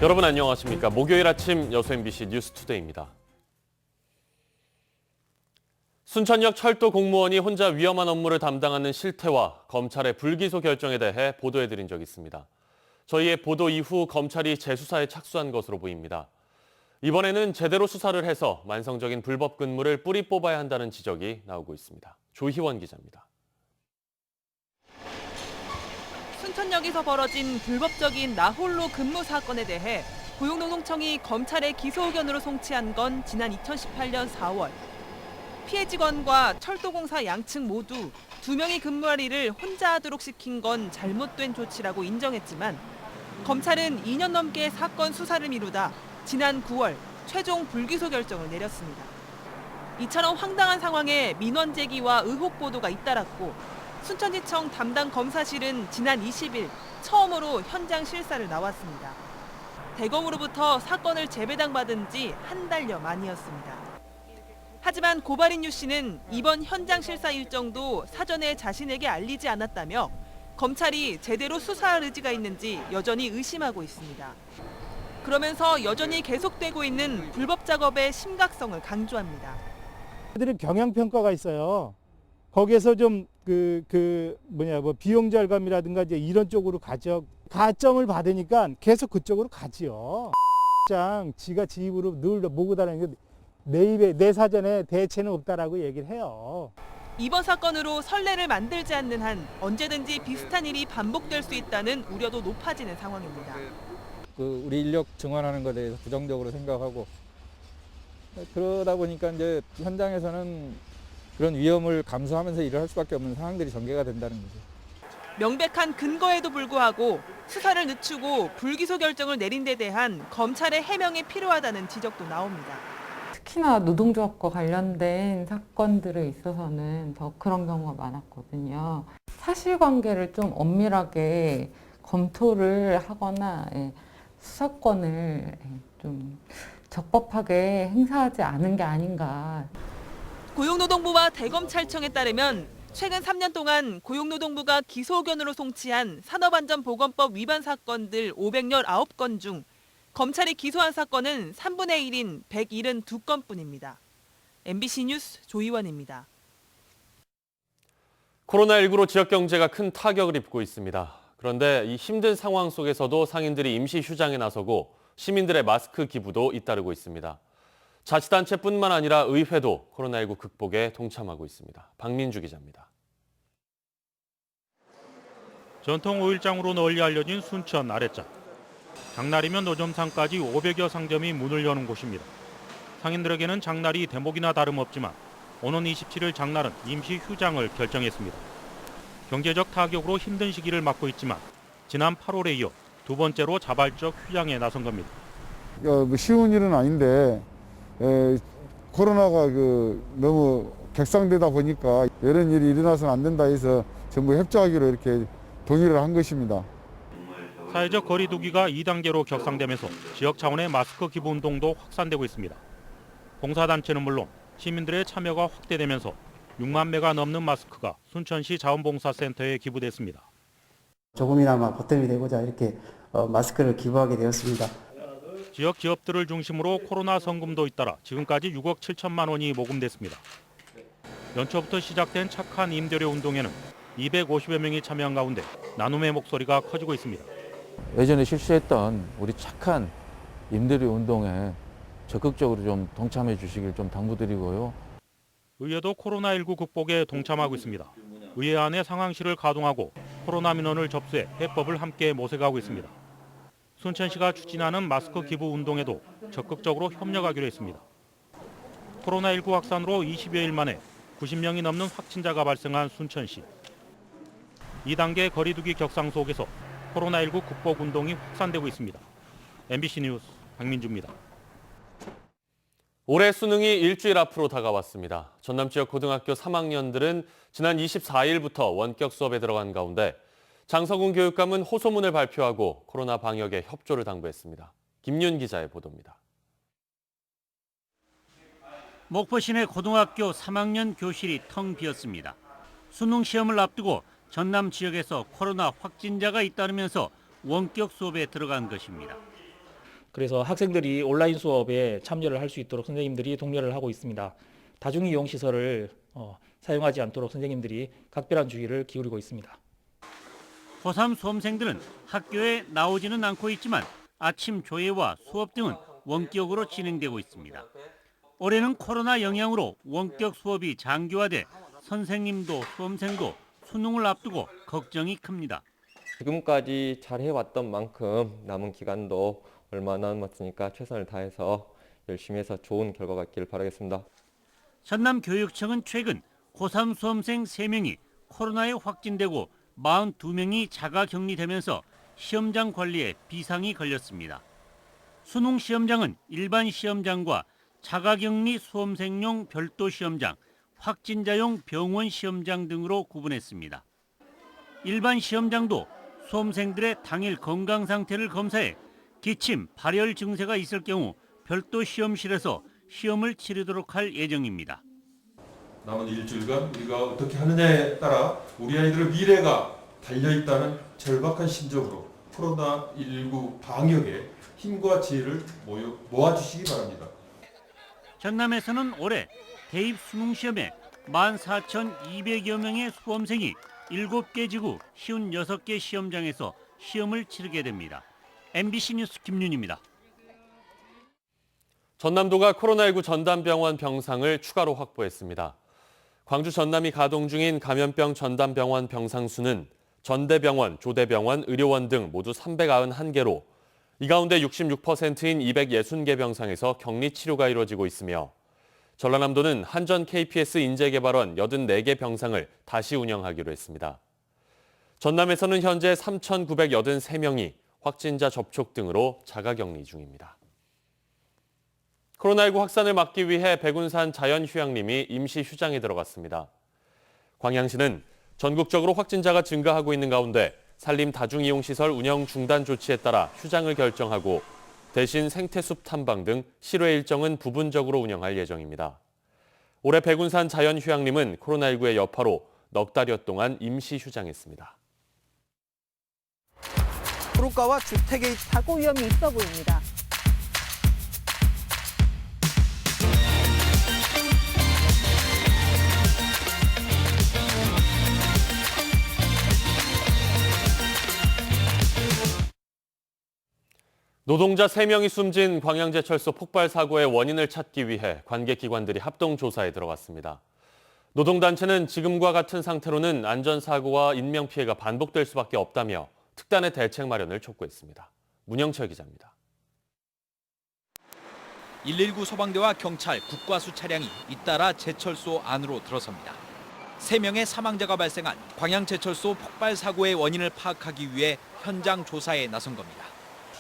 여러분 안녕하십니까? 목요일 아침 여수 MBC 뉴스투데이입니다. 순천역 철도 공무원이 혼자 위험한 업무를 담당하는 실태와 검찰의 불기소 결정에 대해 보도해드린 적이 있습니다. 저희의 보도 이후 검찰이 재수사에 착수한 것으로 보입니다. 이번에는 제대로 수사를 해서 만성적인 불법 근무를 뿌리 뽑아야 한다는 지적이 나오고 있습니다. 조희원 기자입니다. 순천역에서 벌어진 불법적인 나홀로 근무 사건에 대해 고용노동청이 검찰의 기소 의견으로 송치한 건 지난 2018년 4월. 피해 직원과 철도공사 양측 모두 2명이 근무할 일을 혼자 하도록 시킨 건 잘못된 조치라고 인정했지만 검찰은 2년 넘게 사건 수사를 미루다 지난 9월 최종 불기소 결정을 내렸습니다. 이처럼 황당한 상황에 민원 제기와 의혹 보도가 잇따랐고 순천지청 담당 검사실은 지난 20일 처음으로 현장 실사를 나왔습니다. 대검으로부터 사건을 재배당받은 지 한 달여 만이었습니다. 하지만 고발인 유 씨는 이번 현장 실사 일정도 사전에 자신에게 알리지 않았다며 검찰이 제대로 수사할 의지가 있는지 여전히 의심하고 있습니다. 그러면서 여전히 계속되고 있는 불법 작업의 심각성을 강조합니다. 그들이 경영평가가 있어요. 거기에서 좀 비용 절감이라든가 이제 이런 쪽으로 가죠. 가점을 받으니까 계속 그쪽으로 가지요. 지가 지 입으로 늘 모고 다니는 내 사전에 대체는 없다라고 얘기를 해요. 이번 사건으로 선례를 만들지 않는 한 언제든지 비슷한 일이 반복될 수 있다는 우려도 높아지는 상황입니다. 우리 인력 증원하는 것에 대해서 부정적으로 생각하고 그러다 보니까 이제 현장에서는 그런 위험을 감수하면서 일을 할 수밖에 없는 상황들이 전개가 된다는 거죠. 명백한 근거에도 불구하고 수사를 늦추고 불기소 결정을 내린 데 대한 검찰의 해명이 필요하다는 지적도 나옵니다. 특히나 노동조합과 관련된 사건들에 있어서는 더 그런 경우가 많았거든요. 사실관계를 좀 엄밀하게 검토를 하거나 수사권을 좀 적법하게 행사하지 않은 게 아닌가. 고용노동부와 대검찰청에 따르면 최근 3년 동안 고용노동부가 기소 의견으로 송치한 산업안전보건법 위반 사건들 519건 중 검찰이 기소한 사건은 3분의 1인 172건뿐입니다. MBC 뉴스 조희원입니다. 코로나19로 지역 경제가 큰 타격을 입고 있습니다. 그런데 이 힘든 상황 속에서도 상인들이 임시 휴장에 나서고 시민들의 마스크 기부도 잇따르고 있습니다. 자치단체뿐만 아니라 의회도 코로나19 극복에 동참하고 있습니다. 박민주 기자입니다. 전통 오일장으로 널리 알려진 순천 아랫장. 장날이면 노점상까지 500여 상점이 문을 여는 곳입니다. 상인들에게는 장날이 대목이나 다름없지만 오는 27일 장날은 임시 휴장을 결정했습니다. 경제적 타격으로 힘든 시기를 맞고 있지만 지난 8월에 이어 두 번째로 자발적 휴장에 나선 겁니다. 쉬운 일은 아닌데 코로나가 너무 격상되다 보니까 이런 일이 일어나서는 안 된다 해서 전부 협조하기로 이렇게 동의를 한 것입니다. 사회적 거리 두기가 2단계로 격상되면서 지역 차원의 마스크 기부 운동도 확산되고 있습니다. 봉사단체는 물론 시민들의 참여가 확대되면서 6만 매가 넘는 마스크가 순천시 자원봉사센터에 기부됐습니다. 조금이나마 보탬이 되고자 이렇게 마스크를 기부하게 되었습니다. 지역 기업들을 중심으로 코로나 성금도 잇따라 지금까지 6억 7천만 원이 모금됐습니다. 연초부터 시작된 착한 임대료 운동에는 250여 명이 참여한 가운데 나눔의 목소리가 커지고 있습니다. 예전에 실시했던 우리 착한 임대료 운동에 적극적으로 좀 동참해 주시길 좀 당부드리고요. 의회도 코로나19 극복에 동참하고 있습니다. 의회 안에 상황실을 가동하고 코로나 민원을 접수해 해법을 함께 모색하고 있습니다. 순천시가 추진하는 마스크 기부 운동에도 적극적으로 협력하기로 했습니다. 코로나19 확산으로 20여일 만에 90명이 넘는 확진자가 발생한 순천시. 2단계 거리두기 격상 속에서 코로나19 극복 운동이 확산되고 있습니다. MBC 뉴스 박민주입니다. 올해 수능이 일주일 앞으로 다가왔습니다. 전남 지역 고등학교 3학년들은 지난 24일부터 원격 수업에 들어간 가운데 장성훈 교육감은 호소문을 발표하고 코로나 방역에 협조를 당부했습니다. 김윤 기자의 보도입니다. 목포 시내 고등학교 3학년 교실이 텅 비었습니다. 수능 시험을 앞두고 전남 지역에서 코로나 확진자가 잇따르면서 원격 수업에 들어간 것입니다. 그래서 학생들이 온라인 수업에 참여를 할 수 있도록 선생님들이 독려를 하고 있습니다. 다중이용 시설을 사용하지 않도록 선생님들이 각별한 주의를 기울이고 있습니다. 고3 수험생들은 학교에 나오지는 않고 있지만 아침 조회와 수업 등은 원격으로 진행되고 있습니다. 올해는 코로나 영향으로 원격 수업이 장기화돼 선생님도 수험생도 수능을 앞두고 걱정이 큽니다. 지금까지 잘 해왔던 만큼 남은 기간도 얼마 남았으니까 최선을 다해서 열심히 해서 좋은 결과가 있기를 바라겠습니다. 전남교육청은 최근 고3 수험생 3명이 코로나에 확진되고 42명이 자가격리되면서 시험장 관리에 비상이 걸렸습니다. 수능 시험장은 일반 시험장과 자가격리 수험생용 별도 시험장, 확진자용 병원 시험장 등으로 구분했습니다. 일반 시험장도 수험생들의 당일 건강 상태를 검사해 기침, 발열 증세가 있을 경우 별도 시험실에서 시험을 치르도록 할 예정입니다. 남은 일주일간 우리가 어떻게 하느냐에 따라 우리 아이들의 미래가 달려있다는 절박한 심정으로 코로나19 방역에 힘과 지혜를 모아주시기 바랍니다. 전남에서는 올해 대입 수능 시험에 14,200여 명의 수험생이 7개 지구 56개 시험장에서 시험을 치르게 됩니다. MBC 뉴스 김윤입니다. 전남도가 코로나19 전담병원 병상을 추가로 확보했습니다. 광주 전남이 가동 중인 감염병 전담병원 병상 수는 전대병원, 조대병원, 의료원 등 모두 391개로 이 가운데 66%인 260개 병상에서 격리 치료가 이루어지고 있으며 전라남도는 한전 KPS 인재개발원 84개 병상을 다시 운영하기로 했습니다. 전남에서는 현재 3,983명이 확진자 접촉 등으로 자가격리 중입니다. 코로나19 확산을 막기 위해 백운산 자연휴양림이 임시 휴장에 들어갔습니다. 광양시는 전국적으로 확진자가 증가하고 있는 가운데 산림 다중이용시설 운영 중단 조치에 따라 휴장을 결정하고 대신 생태숲 탐방 등 실외 일정은 부분적으로 운영할 예정입니다. 올해 백운산 자연휴양림은 코로나19의 여파로 넉 달여 동안 임시 휴장했습니다. 도로가와 주택의 사고 위험이 있어 보입니다. 노동자 3명이 숨진 광양제철소 폭발 사고의 원인을 찾기 위해 관계기관들이 합동조사에 들어갔습니다. 노동단체는 지금과 같은 상태로는 안전사고와 인명피해가 반복될 수밖에 없다며 특단의 대책 마련을 촉구했습니다. 문영철 기자입니다. 119 소방대와 경찰, 국과수 차량이 잇따라 제철소 안으로 들어섭니다. 3명의 사망자가 발생한 광양제철소 폭발 사고의 원인을 파악하기 위해 현장 조사에 나선 겁니다.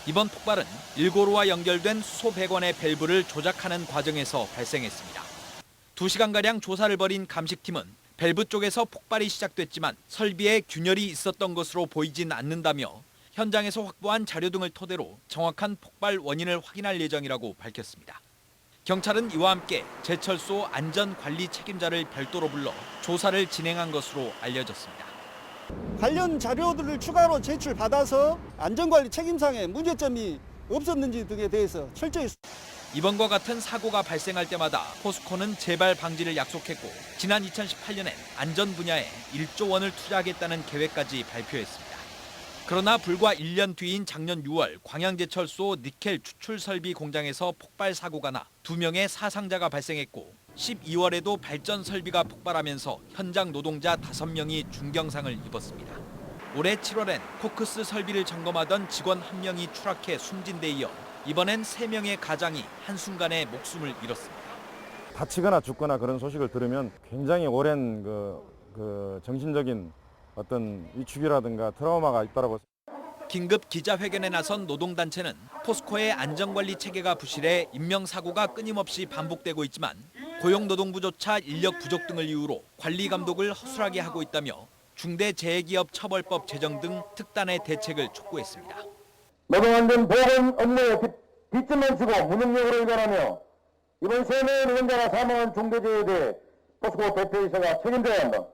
이번 폭발은 일고로와 연결된 수소 배관의 밸브를 조작하는 과정에서 발생했습니다. 2시간가량 조사를 벌인 감식팀은 밸브 쪽에서 폭발이 시작됐지만 설비에 균열이 있었던 것으로 보이진 않는다며 현장에서 확보한 자료 등을 토대로 정확한 폭발 원인을 확인할 예정이라고 밝혔습니다. 경찰은 이와 함께 제철소 안전관리 책임자를 별도로 불러 조사를 진행한 것으로 알려졌습니다. 관련 자료들을 추가로 제출받아서 안전관리 책임상의 문제점이 없었는지 등에 대해서 철저히 이번과 같은 사고가 발생할 때마다 포스코는 재발 방지를 약속했고 지난 2018년엔 안전 분야에 1조 원을 투자하겠다는 계획까지 발표했습니다. 그러나 불과 1년 뒤인 작년 6월 광양제철소 니켈 추출 설비 공장에서 폭발 사고가 나 2명의 사상자가 발생했고 12월에도 발전 설비가 폭발하면서 현장 노동자 5명이 중경상을 입었습니다. 올해 7월엔 코크스 설비를 점검하던 직원 1명이 추락해 숨진 데 이어 이번엔 3명의 가장이 한순간에 목숨을 잃었습니다. 다치거나 죽거나 그런 소식을 들으면 굉장히 오랜 정신적인 어떤 위축이라든가 트라우마가 있다라고. 긴급 기자회견에 나선 노동단체는 포스코의 안전관리 체계가 부실해 인명사고가 끊임없이 반복되고 있지만 고용노동부조차 인력 부족 등을 이유로 관리 감독을 허술하게 하고 있다며 중대재해기업 처벌법 제정 등 특단의 대책을 촉구했습니다. 노동안전보건 업무에 빚짐을 지고 무능력으로 일관하며 이번 3명의 노동자가 사망한 중대재해에 대해 포스코 대표이사가 책임져야 한다.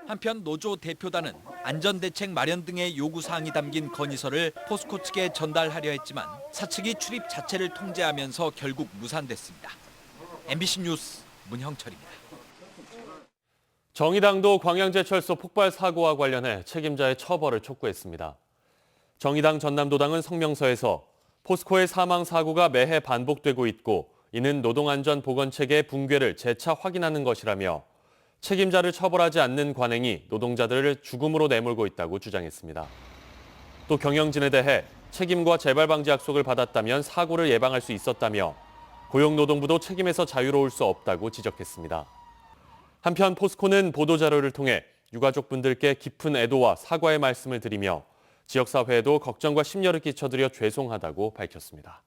한편 노조 대표단은 안전대책 마련 등의 요구사항이 담긴 건의서를 포스코 측에 전달하려 했지만 사측이 출입 자체를 통제하면서 결국 무산됐습니다. MBC 뉴스 문형철입니다. 정의당도 광양제철소 폭발 사고와 관련해 책임자의 처벌을 촉구했습니다. 정의당 전남도당은 성명서에서 포스코의 사망 사고가 매해 반복되고 있고 이는 노동안전보건체계의 붕괴를 재차 확인하는 것이라며 책임자를 처벌하지 않는 관행이 노동자들을 죽음으로 내몰고 있다고 주장했습니다. 또 경영진에 대해 책임과 재발 방지 약속을 받았다면 사고를 예방할 수 있었다며 고용노동부도 책임에서 자유로울 수 없다고 지적했습니다. 한편 포스코는 보도자료를 통해 유가족분들께 깊은 애도와 사과의 말씀을 드리며 지역사회에도 걱정과 심려를 끼쳐드려 죄송하다고 밝혔습니다.